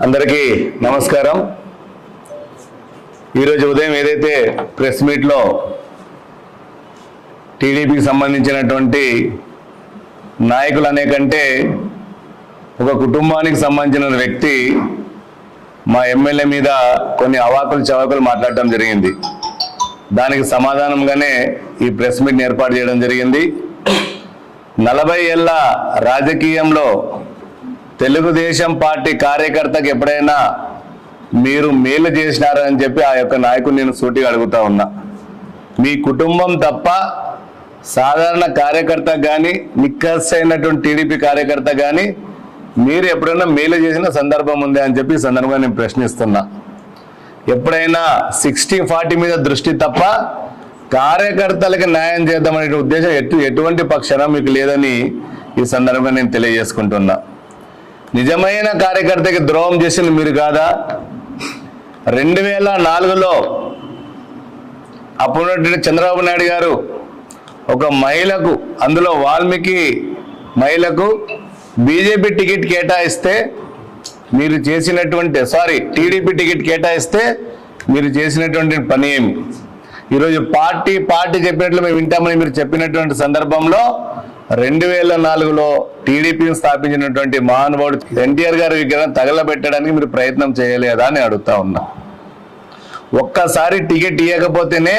అందరికీ నమస్కారం. ఈరోజు ఉదయం ఏదైతే ప్రెస్ మీట్లో టీడీపీకి సంబంధించినటువంటి నాయకులు అనే కంటే ఒక కుటుంబానికి సంబంధించిన వ్యక్తి మా ఎమ్మెల్యే మీద కొన్ని అవాకులు చవాకులు మాట్లాడటం జరిగింది. దానికి సమాధానంగానే ఈ ప్రెస్ మీట్ని ఏర్పాటు చేయడం జరిగింది. 40 ఏళ్ల రాజకీయంలో తెలుగుదేశం పార్టీ కార్యకర్తకు ఎప్పుడైనా మీరు మేలు చేసినారని చెప్పి ఆ యొక్క నాయకుడు నేను సూటిగా అడుగుతా ఉన్నా. మీ కుటుంబం తప్ప సాధారణ కార్యకర్త కానీ నిక్కస్ అయినటువంటి టీడీపీ కార్యకర్త కానీ మీరు ఎప్పుడైనా మేలు చేసిన సందర్భం ఉంది అని చెప్పి ఈ సందర్భంగా నేను ప్రశ్నిస్తున్నా. ఎప్పుడైనా 60-40 మీద దృష్టి తప్ప కార్యకర్తలకు న్యాయం చేద్దామనే ఉద్దేశం ఎటువంటి పక్షాన మీకు లేదని ఈ సందర్భంగా నేను తెలియజేసుకుంటున్నా. నిజమైన కార్యకర్తకి ద్రోహం చేసింది మీరు కాదా? 2004లో అప్పుడు చంద్రబాబు నాయుడు గారు ఒక మహిళకు, అందులో వాల్మీకి మహిళకు బీజేపీ టికెట్ కేటాయిస్తే మీరు చేసినటువంటి టీడీపీ టికెట్ కేటాయిస్తే మీరు చేసినటువంటి పని ఏమి? ఈరోజు పార్టీ చెప్పినట్లు మేము వింటామని మీరు చెప్పినటువంటి సందర్భంలో 2004లో టీడీపీని స్థాపించినటువంటి మహానుభావుడు ఎన్టీఆర్ గారి విగ్రహం తగలబెట్టడానికి మీరు ప్రయత్నం చేయలేదా అని అడుగుతా ఉన్నా. ఒక్కసారి టికెట్ ఇవ్వకపోతేనే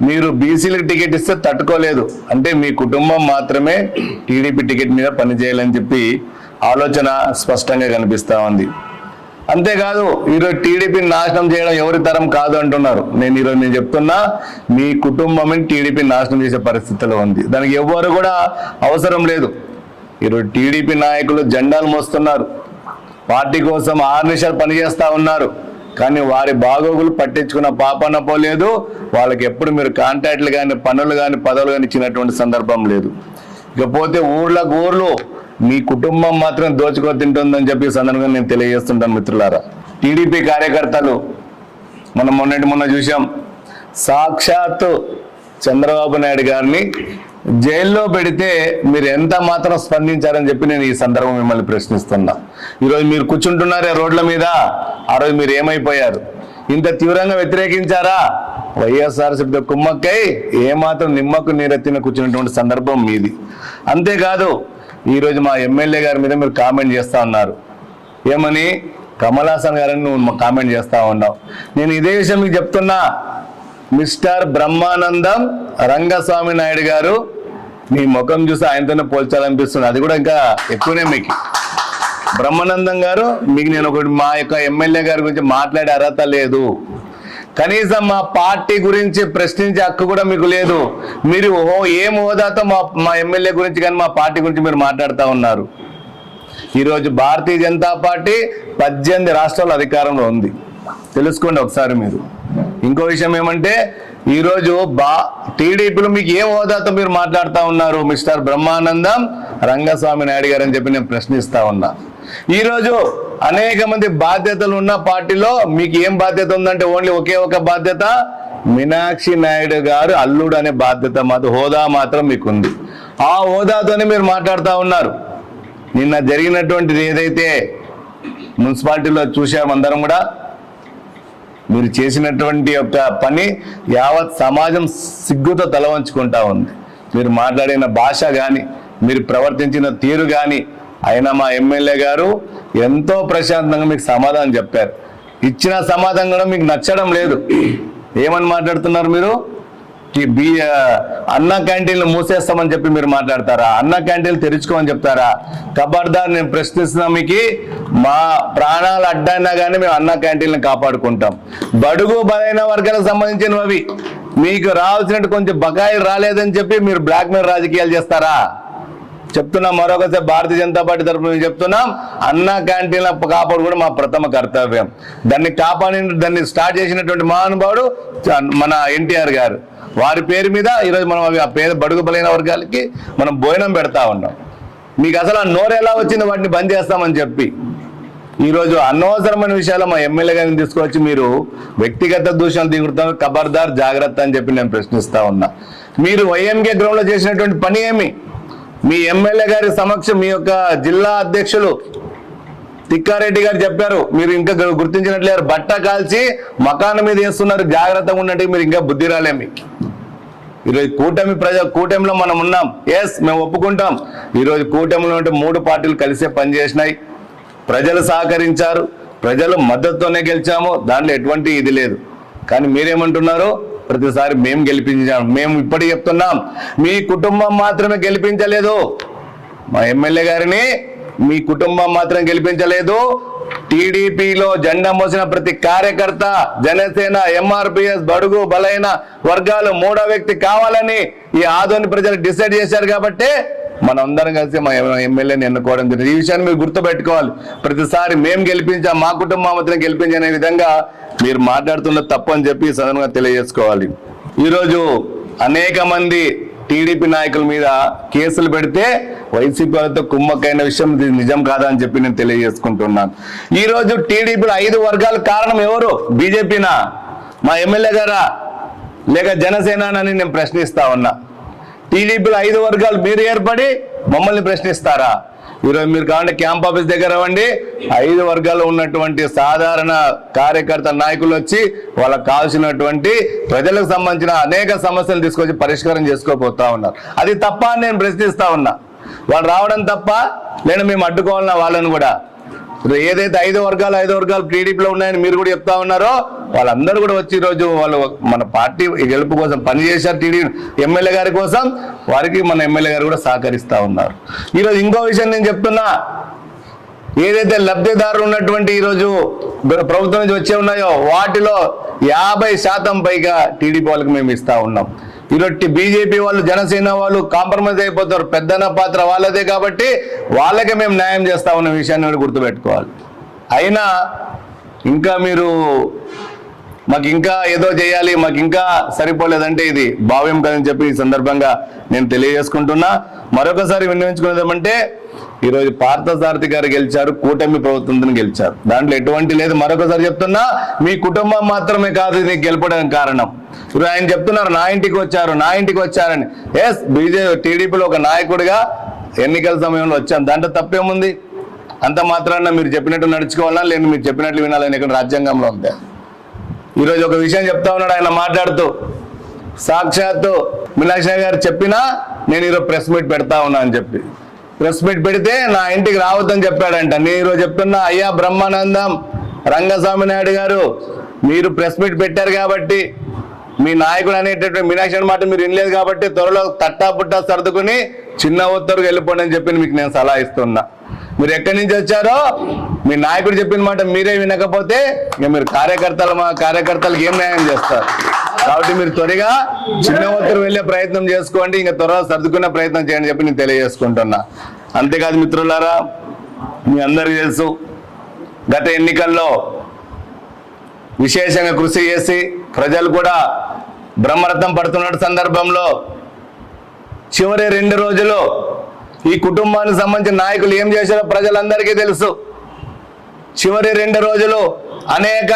మీరు బీసీలకు టికెట్ ఇస్తే తట్టుకోలేదు అంటే మీ కుటుంబం మాత్రమే టీడీపీ టికెట్ మీద పనిచేయాలని చెప్పి ఆలోచన స్పష్టంగా కనిపిస్తూ ఉంది. అంతేకాదు ఈరోజు టీడీపీని నాశనం చేయడం ఎవరి తరం కాదు అంటున్నారు. నేను చెప్తున్నా, మీ కుటుంబం టీడీపీని నాశనం చేసే పరిస్థితిలో ఉంది. దానికి ఎవ్వరు కూడా అవసరం లేదు. ఈరోజు టీడీపీ నాయకులు జెండాలు మోస్తున్నారు, పార్టీ కోసం 6 నిమిషాలు పనిచేస్తూ ఉన్నారు. కానీ వారి బాగోగులు పట్టించుకున్న పాపన పోలేదు. వాళ్ళకి ఎప్పుడు మీరు కాంట్రాక్ట్లు కానీ పనులు కానీ పదవులు కానీ ఇచ్చినటువంటి సందర్భం లేదు. ఇకపోతే ఊర్లు మీ కుటుంబం మాత్రం దోచుకో తింటుందని చెప్పి సందర్భంగా నేను తెలియజేస్తుంటాను. మిత్రులారా, టీడీపీ కార్యకర్తలు మనం మొన్న చూసాం. సాక్షాత్తు చంద్రబాబు నాయుడు గారిని జైల్లో పెడితే మీరు ఎంత మాత్రం స్పందించారని చెప్పి నేను ఈ సందర్భం మిమ్మల్ని ప్రశ్నిస్తున్నా. ఈరోజు మీరు కూర్చుంటున్నారే రోడ్ల మీద, ఆ రోజు మీరు ఏమైపోయారు? ఇంత తీవ్రంగా వ్యతిరేకించారా? వైఎస్ఆర్సీపీ కుమ్మక్కై ఏమాత్రం నిమ్మకు నీరెత్తిన కూర్చున్నటువంటి సందర్భం మీది. అంతేకాదు ఈరోజు మా ఎమ్మెల్యే గారి మీద మీరు కామెంట్ చేస్తూ ఉన్నారు. ఏమని? కమల్ హాసన్ గారని నువ్వు కామెంట్ చేస్తూ ఉన్నావు. నేను ఇదే విషయం మీకు చెప్తున్నా. మిస్టర్ బ్రహ్మానందం రంగస్వామి నాయుడు గారు, మీ ముఖం చూసి ఆయనతోనే పోల్చాలనిపిస్తుంది. అది కూడా ఇంకా ఎక్కువనే మీకు. బ్రహ్మానందం గారు, మీకు నేను మా యొక్క ఎమ్మెల్యే గారి గురించి మాట్లాడే అర్హత లేదు. కనీసం మా పార్టీ గురించి ప్రశ్నించే హక్కు కూడా మీకు లేదు. మీరు ఏం హోదాతో మా ఎమ్మెల్యే గురించి కానీ మా పార్టీ గురించి మీరు మాట్లాడుతూ ఉన్నారు. ఈరోజు భారతీయ జనతా పార్టీ 18 రాష్ట్రాల అధికారంలో ఉంది, తెలుసుకోండి ఒకసారి మీరు. ఇంకో విషయం ఏమంటే, ఈరోజు టీడీపీలో మీకు ఏం హోదాతో మీరు మాట్లాడుతూ ఉన్నారు? మిస్టర్ బ్రహ్మానందం రంగస్వామి నాయుడు గారు అని చెప్పి నేను ప్రశ్నిస్తా ఉన్నా. ఈరోజు అనేక మంది బాధ్యతలు ఉన్న పార్టీలో మీకు ఏం బాధ్యత ఉందంటే ఓన్లీ ఒకే ఒక బాధ్యత, మీనాక్షి నాయుడు గారు అల్లుడు అనే బాధ్యత మాత్రం, హోదా మాత్రం మీకు ఉంది. ఆ హోదాతోనే మీరు మాట్లాడుతూ ఉన్నారు. నిన్న జరిగినటువంటిది ఏదైతే మున్సిపాలిటీలో చూసాం అందరం కూడా, మీరు చేసినటువంటి యొక్క పని యావత్ సమాజం సిగ్గుతో తలవంచుకుంటా ఉంది. మీరు మాట్లాడిన భాష కానీ, మీరు ప్రవర్తించిన తీరు కానీ, అయినా మా ఎమ్మెల్యే గారు ఎంతో ప్రశాంతంగా మీకు సమాధానం చెప్పారు. ఇచ్చిన సమాధానం కూడా మీకు నచ్చడం లేదు. ఏమని మాట్లాడుతున్నారు మీరు? అన్న క్యాంటీన్లు మూసేస్తామని చెప్పి మీరు మాట్లాడతారా? అన్న క్యాంటీన్లు తెరుచుకోమని చెప్తారా? ఖబర్దార్, నేను ప్రశ్నిస్తున్నా. మీకు మా ప్రాణాలు అడ్డైనా కానీ మేము అన్న క్యాంటీన్లను కాపాడుకుంటాం. బడుగు బలైన వర్గాలకు సంబంధించినవి అవి. మీకు రావాల్సినట్టు కొంచెం బకాయిలు రాలేదని చెప్పి మీరు బ్లాక్మెయిల్ రాజకీయాలు చేస్తారా? చెప్తున్నాం మరొకసారి, భారతీయ జనతా పార్టీ తరఫున మేము చెప్తున్నాం, అన్న క్యాంటీన్ల కాపాడు కూడా మా ప్రథమ కర్తవ్యం. దాన్ని స్టార్ట్ చేసినటువంటి మహానుభావుడు మన ఎన్టీఆర్ గారు. వారి పేరు మీద ఈరోజు మనం ఆ పేద బడుగు బలైన వర్గాలకి మనం భోజనం పెడతా ఉన్నాం. మీకు అసలు ఆ నోరు ఎలా వచ్చిందో వాటిని బంద్ చేస్తామని చెప్పి ఈరోజు అనవసరమైన విషయాలు మా ఎమ్మెల్యే గారిని తీసుకొచ్చి మీరు వ్యక్తిగత దూషణలు దిగుతారు. ఖబర్దార్, జాగ్రత్త అని చెప్పి నేను ప్రశ్నిస్తా ఉన్నా. మీరు వైఎంకే గ్రౌండ్ లో చేసినటువంటి పని ఏమి? మీ ఎమ్మెల్యే గారి సమక్షం మీ యొక్క జిల్లా అధ్యక్షులు తిక్కారెడ్డి గారు చెప్పారు, మీరు ఇంకా గుర్తించినట్లేరు, బట్ట కాల్చి మకాన్ మీద వేస్తున్నారు, జాగ్రత్తగా ఉన్నట్టు మీరు ఇంకా బుద్ధి రాలే మీకు. ఈరోజు కూటమిలో మనం ఉన్నాం, ఎస్ మేము ఒప్పుకుంటాం. ఈరోజు కూటమిలో ఉంటే 3 పార్టీలు కలిసే పనిచేసినాయి, ప్రజలు సహకరించారు, ప్రజలు మద్దతుతోనే గెలిచాము, దాంట్లో ఎటువంటి ఇది లేదు. కానీ మీరేమంటున్నారు, ప్రతిసారి మేము గెలిపించాం. మేము ఇప్పటికి చెప్తున్నాం, మీ కుటుంబం మాత్రమే గెలిపించలేదు, మా ఎమ్మెల్యే గారిని మీ కుటుంబం మాత్రం గెలిపించలేదు, టీడీపీలో జెండా మోసిన ప్రతి కార్యకర్త, జనసేన, ఎంఆర్పిఎస్, బడుగు బలైన వర్గాలు 3వ వ్యక్తి కావాలని ఈ ఆదోని ప్రజలు డిసైడ్ చేశారు. కాబట్టి మనందరం కలిసి మా ఎమ్మెల్యేని ఎన్నుకోవడం జరిగింది. ఈ విషయాన్ని మీరు గుర్తుపెట్టుకోవాలి. ప్రతిసారి మేము గెలిపించాం, మా కుటుంబం మాత్రం గెలిపించనే విధంగా మీరు మాట్లాడుతున్న తప్పు అని చెప్పి సదనంగా తెలియజేసుకోవాలి. ఈరోజు అనేక మంది టీడీపీ నాయకుల మీద కేసులు పెడితే వైసీపీ వాళ్ళతో కుమ్మక్కైన విషయం నిజం కాదా అని చెప్పి నేను తెలియజేసుకుంటున్నాను. ఈరోజు టీడీపీలో 5 వర్గాల కారణం ఎవరు? బీజేపీనా, మా ఎమ్మెల్యే గారా, లేక జనసేనని నేను ప్రశ్నిస్తా ఉన్నా. టీడీపీలో 5 వర్గాలు మీరు ఏర్పడి మమ్మల్ని ప్రశ్నిస్తారా? ఈరోజు మీరు కావాలంటే క్యాంప్ ఆఫీస్ దగ్గర అవ్వండి, 5 వర్గాల్లో ఉన్నటువంటి సాధారణ కార్యకర్త నాయకులు వచ్చి వాళ్ళకు కావాల్సినటువంటి ప్రజలకు సంబంధించిన అనేక సమస్యలు తీసుకొచ్చి పరిష్కారం చేసుకోపోతా ఉన్నారు. అది తప్ప అని నేను ప్రశ్నిస్తా ఉన్నా. వాళ్ళు రావడం తప్ప, నేను మేము అడ్డుకోవాలన్నా వాళ్ళని కూడా. ఏదైతే 5 వర్గాలు టీడీపీలో ఉన్నాయని మీరు కూడా చెప్తా ఉన్నారో, వాళ్ళందరూ కూడా వచ్చి ఈరోజు వాళ్ళు మన పార్టీ గెలుపు కోసం పనిచేశారు, టీడీపీ ఎమ్మెల్యే గారి కోసం. వారికి మన ఎమ్మెల్యే గారు కూడా సహకరిస్తూ ఉన్నారు. ఈరోజు ఇంకో విషయం నేను చెప్తున్నా, ఏదైతే లబ్ధిదారులు ఉన్నటువంటి ఈరోజు ప్రభుత్వం నుంచి వచ్చే ఉన్నాయో వాటిలో 50% పైగా టీడీపీ వాళ్ళకి మేము ఇస్తా ఉన్నాం. ఈరోజు బీజేపీ వాళ్ళు, జనసేన వాళ్ళు కాంప్రమైజ్ అయిపోతారు, పెద్దన పాత్ర వాళ్ళదే కాబట్టి వాళ్ళకే మేము న్యాయం చేస్తా ఉన్న విషయాన్ని కూడా గుర్తుపెట్టుకోవాలి. అయినా ఇంకా మీరు మాకు ఇంకా ఏదో చేయాలి, మాకు ఇంకా సరిపోలేదంటే ఇది భావ్యం కదని చెప్పి ఈ సందర్భంగా నేను తెలియజేసుకుంటున్నా. మరొకసారి విన్నవించుకునేది ఏమంటే, ఈరోజు పార్థసారథి గారు గెలిచారు, కూటమి ప్రభుత్వం గెలిచారు, దాంట్లో ఎటువంటి లేదు. మరొకసారి చెప్తున్నా, మీ కుటుంబం మాత్రమే కాదు ఇది గెలపడానికి కారణం. ఇప్పుడు ఆయన చెప్తున్నారు నా ఇంటికి వచ్చారని. ఎస్, టీడీపీలో ఒక నాయకుడిగా ఎన్నికల సమయంలో వచ్చాం, దాంట్లో తప్పేముంది? అంత మాత్రాన మీరు చెప్పినట్టు నడుచుకోవాలా, లేదు మీరు చెప్పినట్లు వినాలని ఇక్కడ రాజ్యాంగంలో ఉంది. ఈరోజు ఒక విషయం చెప్తా ఉన్నాడు ఆయన మాట్లాడుతూ, సాక్షాత్తు మీనాక్షి గారు చెప్పినా నేను ఈరోజు ప్రెస్ మీట్ పెడతా ఉన్నా అని చెప్పి, ప్రెస్ మీట్ పెడితే నా ఇంటికి రావద్దని చెప్పాడంట. నేను ఈరోజు చెప్తున్నా, అయ్యా బ్రహ్మానందం, రంగస్వామి నాయుడు గారు, మీరు ప్రెస్ మీట్ పెట్టారు కాబట్టి, మీ నాయకుడు అనేటటువంటి మీనాక్షి మాట మీరు వినలేదు కాబట్టి త్వరలో తట్టా పుట్టా సర్దుకుని చిన్న ఉత్తరుకు వెళ్ళిపోండి అని చెప్పి మీకు నేను సలహా ఇస్తున్నా. మీరు ఎక్కడి నుంచి వచ్చారో మీ నాయకుడు చెప్పిన మాట మీరే వినకపోతే ఇక మీరు కార్యకర్తలకు ఏం న్యాయం చేస్తారు? కాబట్టి మీరు త్వరగా చిన్న ఒత్తిడి వెళ్ళే ప్రయత్నం చేసుకోండి, ఇంకా త్వరగా సర్దుకునే ప్రయత్నం చేయండి చెప్పి నేను తెలియజేసుకుంటున్నా. అంతేకాదు మిత్రులారా, మీ అందరికీ తెలుసు, గత ఎన్నికల్లో విశేషంగా కృషి చేసి ప్రజలు కూడా బ్రహ్మరథం పడుతున్న సందర్భంలో చివరి 2 రోజులు ఈ కుటుంబానికి సంబంధించిన నాయకులు ఏం చేశారో ప్రజలందరికీ తెలుసు. చివరి 2 రోజులు అనేక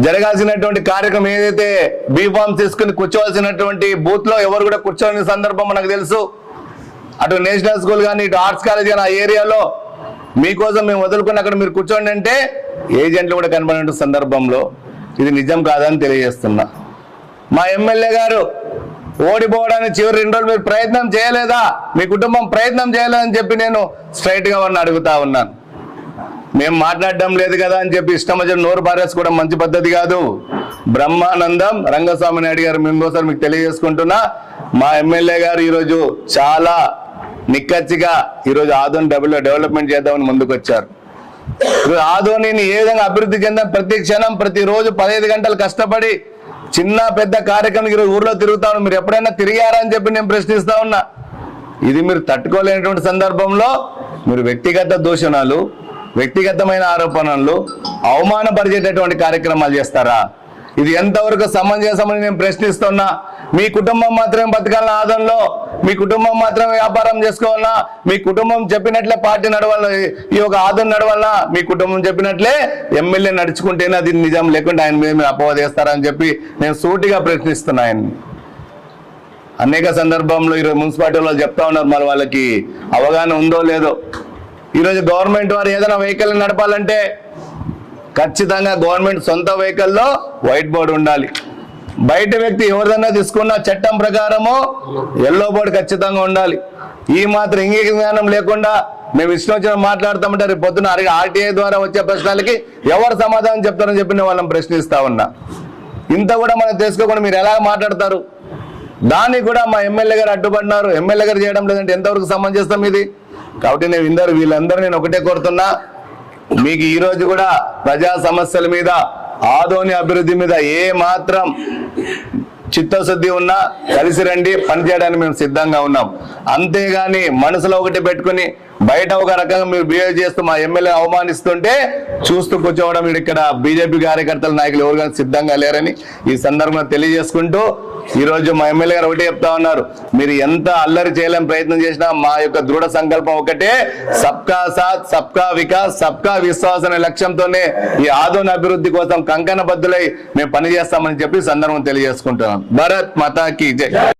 జరగాల్సినటువంటి కార్యక్రమం ఏదైతే బీఫామ్ తీసుకుని కూర్చోవలసినటువంటి బూత్ లో ఎవరు కూడా కూర్చోని సందర్భం మనకు తెలుసు. అటు నేషనల్ స్కూల్ కానీ, ఇటు ఆర్ట్స్ కాలేజ్ కానీ, ఆ ఏరియాలో మీకోసం మేము వదులుకుని అక్కడ మీరు కూర్చోండి అంటే ఏజెంట్లు కూడా కనబడిన సందర్భంలో ఇది నిజం కాదని తెలియజేస్తున్నా. మా ఎమ్మెల్యే గారు ఓడిపోవడానికి చివరి 2 రోజులు మీరు ప్రయత్నం చేయలేదా? మీ కుటుంబం ప్రయత్నం చేయలేదని చెప్పి నేను స్ట్రైట్ గా వారిని అడుగుతా ఉన్నాను. మేము మాట్లాడడం లేదు కదా అని చెప్పి ఇష్టం వచ్చిన నోరు పారేసుకోవడం మంచి పద్ధతి కాదు. బ్రహ్మానందం రంగస్వామి నాయుడు గారు ఇంకోసారి మీకు తెలియజేసుకుంటున్నా, మా ఎమ్మెల్యే గారు ఈరోజు చాలా నిక్కచ్చిగా ఈరోజు ఆదోని డెవలప్మెంట్ చేద్దామని ముందుకు వచ్చారు. ఆదోనిని ఏ విధంగా అభివృద్ధి చెందాం, ప్రతి క్షణం ప్రతిరోజు 15 గంటలు కష్టపడి చిన్న పెద్ద కార్యక్రమం ఈరోజు ఊర్లో తిరుగుతా ఉన్నా. మీరు ఎప్పుడైనా తిరిగారా అని చెప్పి నేను ప్రశ్నిస్తా ఉన్నా. ఇది మీరు తట్టుకోలేనటువంటి సందర్భంలో మీరు వ్యక్తిగత దూషణలు, వ్యక్తిగతమైన ఆరోపణలు, అవమానపరిచేటటువంటి కార్యక్రమాలు చేస్తారా? ఇది ఎంతవరకు సమంజసమని నేను ప్రశ్నిస్తున్నా. మీ కుటుంబం మాత్రమే బతకాలన్నా ఆదంలో, మీ కుటుంబం మాత్రమే వ్యాపారం చేసుకోవాలన్నా, మీ కుటుంబం చెప్పినట్లే పార్టీ నడవాల, ఈ యొక్క ఆదం నడవాలన్నా, మీ కుటుంబం చెప్పినట్లే ఎమ్మెల్యే నడుచుకుంటేనే అది నిజం, లేకుంటే ఆయన మీద అపవాదేస్తారని చెప్పి నేను సూటిగా ప్రశ్నిస్తున్నా ఆయన్ని. అనేక సందర్భంలో ఈరోజు మున్సిపాలిటీ వాళ్ళు చెప్తా ఉన్నారు, మరి వాళ్ళకి అవగాహన ఉందో లేదో. ఈరోజు గవర్నమెంట్ వారు ఏదైనా వెహికల్ నడపాలంటే ఖచ్చితంగా గవర్నమెంట్ సొంత వెహికల్లో వైట్ బోర్డు ఉండాలి. బయట వ్యక్తి ఎవరిదన్నా తీసుకున్న చట్టం ప్రకారము ఎల్లో బోర్డు ఖచ్చితంగా ఉండాలి. ఈ మాత్రం ఇంగిక జ్ఞానం లేకుండా మేము ఇష్టం వచ్చిన మాట్లాడుతామంటే రేపు పొద్దున ఆర్టీఐ ద్వారా వచ్చే ప్రశ్నలకి ఎవరు సమాధానం చెప్తారని చెప్పి వాళ్ళని ప్రశ్నిస్తా ఉన్నా. ఇంత కూడా మనం తెలుసుకోకుండా మీరు ఎలా మాట్లాడతారు? దానికి కూడా మా ఎమ్మెల్యే గారు అడ్డుపడినారు. ఎమ్మెల్యే గారు చేయడం లేదంటే ఎంతవరకు సమంజసం ఇది? కాబట్టి వీళ్ళందరూ నేను ఒకటే కోరుతున్నా, మీకు ఈ రోజు కూడా ప్రజా సమస్యల మీద, ఆదోని అభివృద్ధి మీద ఏ మాత్రం చిత్తశుద్ధి ఉన్నా కలిసి రండి, పనిచేయడానికి మేము సిద్ధంగా ఉన్నాం. అంతేగాని మనసులో ఒకటి పెట్టుకుని బయట ఒక రకంగా మీరు బిహేవ్ చేస్తూ మా ఎమ్మెల్యే అవమానిస్తుంటే చూస్తూ కూర్చోవడం ఇక్కడ బీజేపీ కార్యకర్తల నాయకులు ఎవరు కానీ సిద్ధంగా లేరని ఈ సందర్భంగా తెలియజేసుకుంటూ, ఈరోజు మా ఎమ్మెల్యే గారు ఒకటే చెప్తా ఉన్నారు, మీరు ఎంత అల్లరి చేయలేని ప్రయత్నం చేసినా మా యొక్క దృఢ సంకల్పం ఒకటే, సబ్కా సాత్, సబ్కా వికాస్, సబ్కా విశ్వాస్ అనే లక్ష్యంతోనే ఈ ఆదోని అభివృద్ధి కోసం కంకణ బద్దులై మేము పనిచేస్తామని చెప్పి సందర్భం తెలియజేసుకుంటున్నాం. భారత్ మాతా కీ జై.